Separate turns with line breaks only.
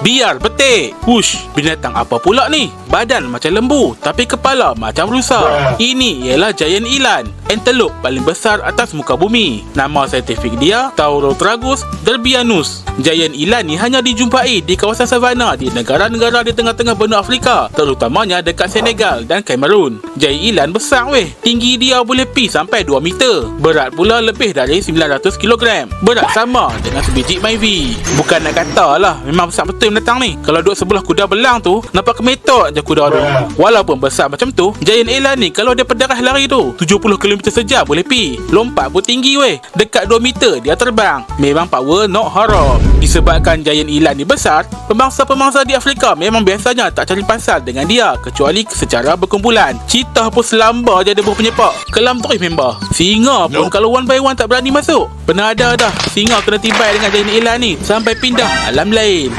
Biar betik. Wush, binatang apa pula ni? Badan macam lembu, tapi kepala macam rusa. Ini ialah giant eland, antelope paling besar atas muka bumi. Nama saintifik dia Taurotragus derbianus. Giant eland ni hanya dijumpai di kawasan savana di negara-negara di tengah-tengah benua Afrika, terutamanya dekat Senegal dan Cameroon. Giant eland besar weh. Tinggi dia boleh pi sampai 2 meter. Berat pula lebih dari 900 kg. Berat sama dengan sebiji Myvi. Bukan nak kata lah, memang besar betul binatang ni. Kalau duduk sebelah kuda belang tu, nampak kemetok je kuda tu. Walaupun besar macam tu, giant eland ni kalau dia berdarah lari tu 70 km sejam boleh pi. Lompat pun tinggi weh. Dekat 2 meter dia terbang. Memang power not harap. Disebabkan giant eland ni besar, pemangsa-pemangsa di Afrika memang biasanya tak cari pasal dengan dia kecuali secara berkumpulan. Cheetah pun selamba je dia berpenyepak. Kelam terus member. Singa pun kalau one by one tak berani masuk. Pernah ada dah singa kena tibai dengan giant eland ni sampai pindah alam lain.